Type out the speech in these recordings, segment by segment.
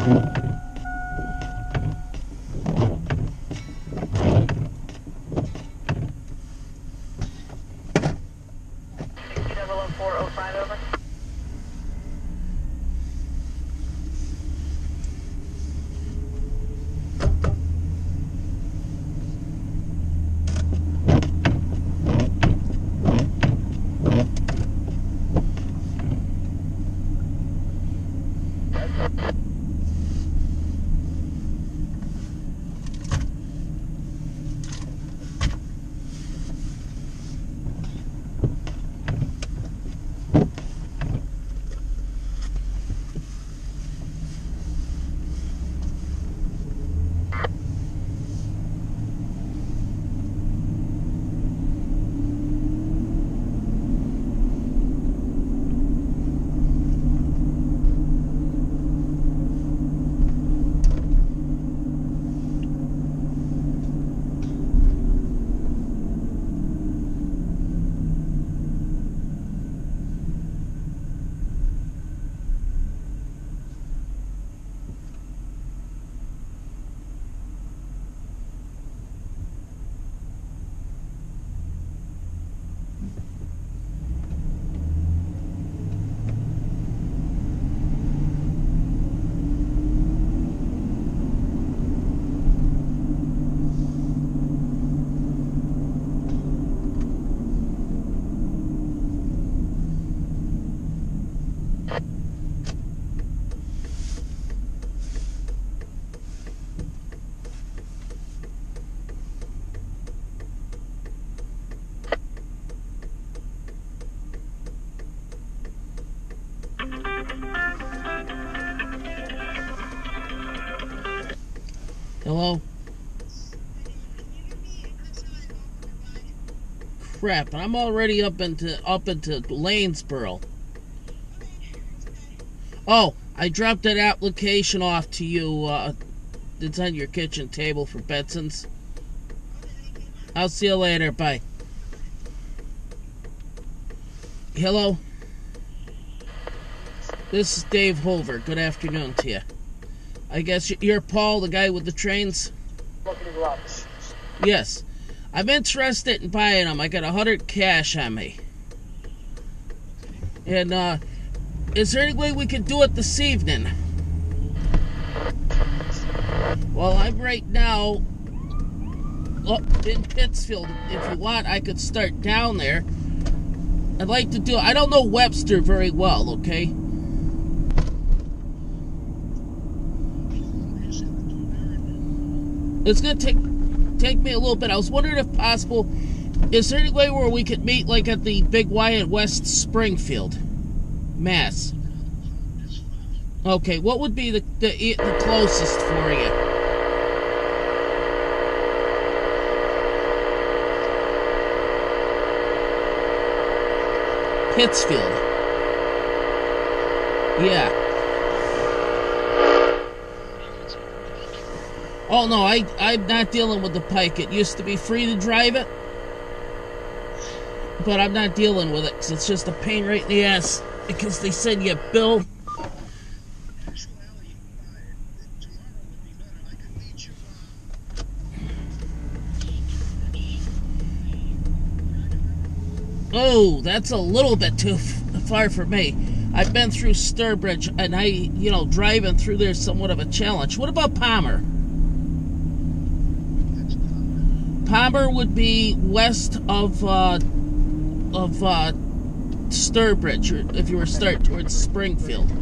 Over. Hello? Crap, I'm already up into Lanesboro. Oh, I dropped that application off to you. It's on your kitchen table for Betson's. I'll see you later. Bye. Hello? This is Dave Holver. Good afternoon to you. I guess you're Paul, the guy with the trains? Yes. I'm interested in buying them. I got $100 cash on me. And, is there any way we could do it this evening? Well, I'm right now in Pittsfield. If you want, I could start down there. I'd like to do... I don't know Webster very well, okay? It's going to take me a little bit. I was wondering if possible, is there any way where we could meet like at the Big Y in West Springfield, Mass? Okay, what would be the closest for you? Pittsfield. Yeah. Oh, no, I'm not dealing with the Pike. It used to be free to drive it. But I'm not dealing with it because it's just a pain right in the ass. Because they send you a bill. Oh, that's a little bit too far for me. I've been through Sturbridge, and driving through there is somewhat of a challenge. What about Palmer? Palmer would be west of Sturbridge, if you were starting towards Springfield.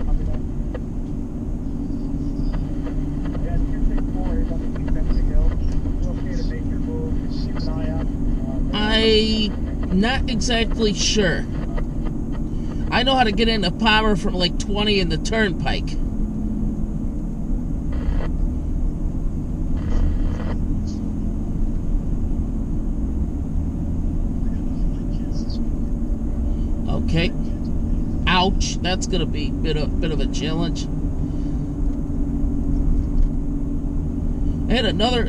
I'm not exactly sure. I know how to get into Palmer from like 20 in the Turnpike. Okay. Ouch. That's gonna be a bit of a challenge. And another.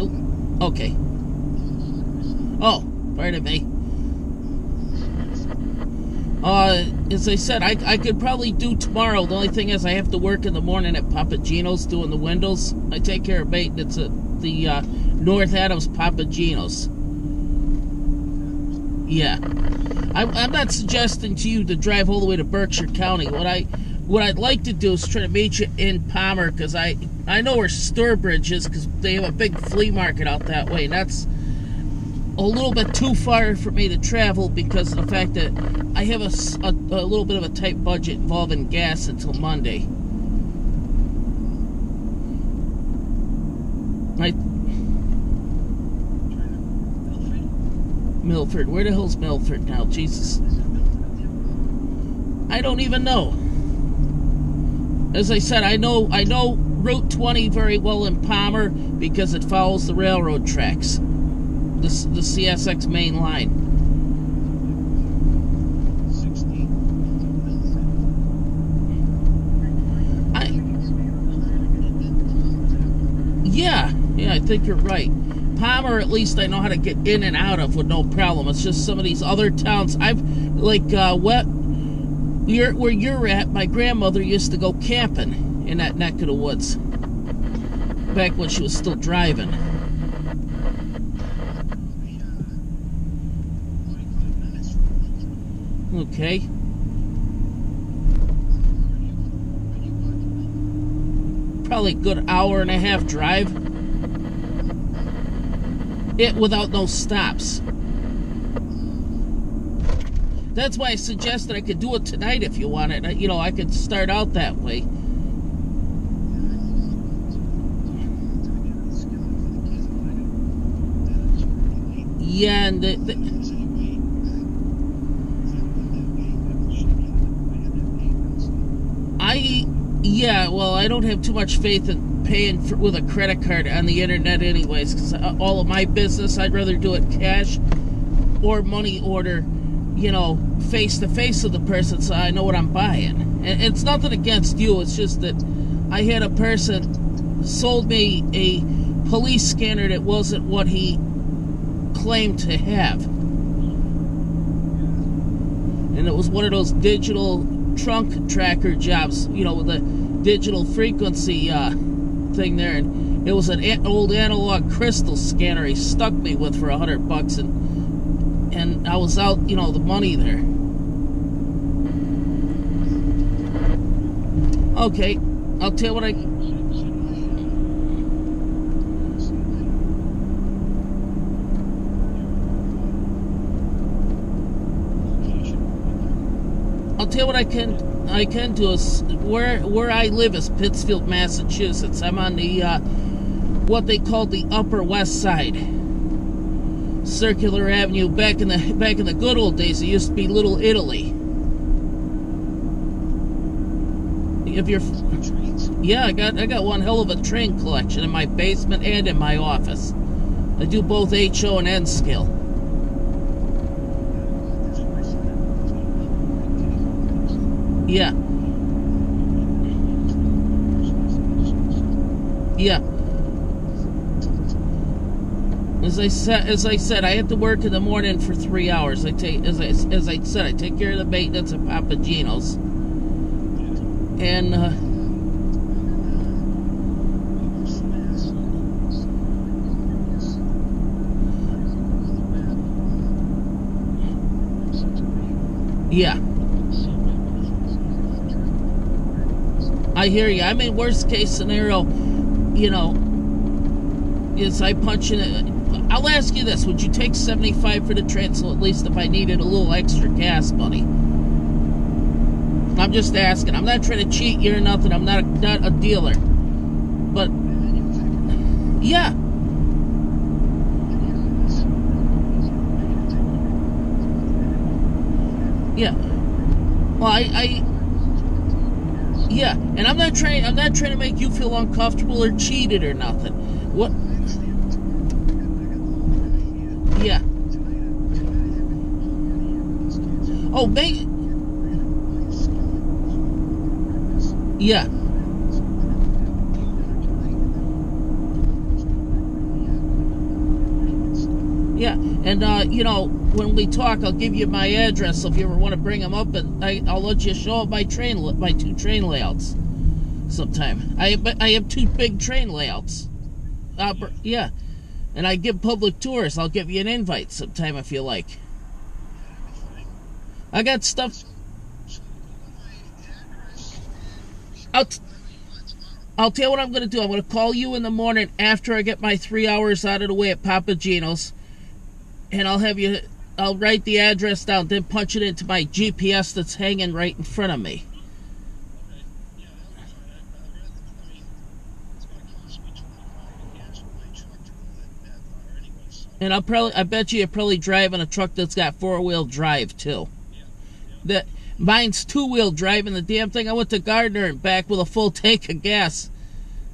Okay. Oh, pardon me. as I said, I could probably do tomorrow. The only thing is I have to work in the morning at Papa Gino's doing the windows. I take care of maintenance at the North Adams Papa Gino's. Yeah. I'm not suggesting to you to drive all the way to Berkshire County. What I'd like to do is try to meet you in Palmer, because I know where Sturbridge is, because they have a big flea market out that way, and that's a little bit too far for me to travel because of the fact that I have a little bit of a tight budget involving gas until Monday. Milford. Where the hell's Milford now? Jesus. I don't even know. As I said, I know Route 20 very well in Palmer because it follows the railroad tracks. The CSX main line. Yeah, I think you're right. Palmer, at least I know how to get in and out of with no problem. It's just some of these other towns. Where you're at, my grandmother used to go camping in that neck of the woods. Back when she was still driving. Okay. Probably a good hour and a half drive. It without no stops. That's why I suggested I could do it tonight if you want it. You know, I could start out that way. Yeah, and I don't have too much faith in paying with a credit card on the internet anyways, because all of my business, I'd rather do it cash or money order, you know, face to face with the person so I know what I'm buying. And it's nothing against you, it's just that I had a person sold me a police scanner that wasn't what he claimed to have. And it was one of those digital trunk tracker jobs, you know, with a digital frequency thing there, and it was an old analog crystal scanner he stuck me with for $100, and I was out, you know, the money there. Okay, I'll tell you what I can do is where I live is Pittsfield, Massachusetts. I'm on the what they call the Upper West Side, Circular Avenue. Back in the good old days, it used to be Little Italy. Yeah, I got one hell of a train collection in my basement and in my office. I do both HO and N scale. Yeah. Yeah. As I said, I have to work in the morning for 3 hours. As I said, I take care of the maintenance at Papa Gino's. And yeah. I hear you. I mean, worst case scenario, you know, is I punch in it. I'll ask you this: would you take $75 for the transfer, at least if I needed a little extra gas money? I'm just asking. I'm not trying to cheat you or nothing. I'm not a dealer, but yeah. Yeah. Well, yeah, and I'm not trying to make you feel uncomfortable or cheated or nothing. What? Yeah. Oh, maybe. Yeah. Yeah, and you know, when we talk, I'll give you my address. So if you ever want to bring them up, and I'll let you show up my two train layouts sometime. I have two big train layouts. Yeah, and I give public tours. I'll give you an invite sometime if you like. I got stuff. I'll tell you what I'm going to do. I'm going to call you in the morning after I get my 3 hours out of the way at Papa Gino's, and I'll write the address down, then punch it into my GPS that's hanging right in front of me. And I bet you're probably driving a truck that's got 4-wheel drive too. Mine's 2-wheel drive, and the damn thing, I went to Gardner and back with a full tank of gas.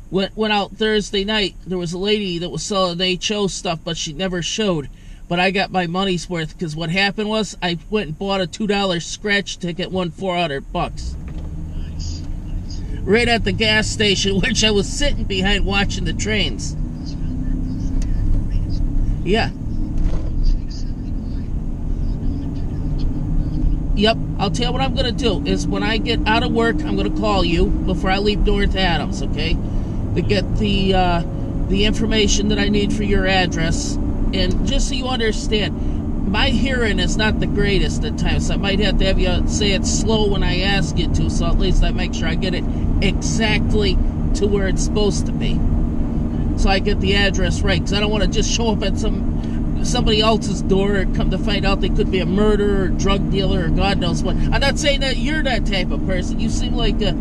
Went out Thursday night. There was a lady that was selling HO stuff, but she never showed. But I got my money's worth, because what happened was I went and bought a $2 scratch ticket, won $400. Nice. Right at the gas station, which I was sitting behind watching the trains. Yeah. Yep, I'll tell you what I'm going to do is when I get out of work, I'm going to call you before I leave North Adams, okay? To get the information that I need for your address. And just so you understand, my hearing is not the greatest at times. So I might have to have you say it slow when I ask you to, so at least I make sure I get it exactly to where it's supposed to be. So I get the address right, because I don't want to just show up at somebody else's door and come to find out they could be a murderer or drug dealer or God knows what. I'm not saying that you're that type of person. You seem like a...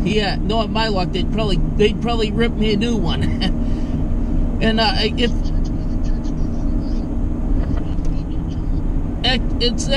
Yeah, knowing my luck, they'd probably rip me a new one. And if it's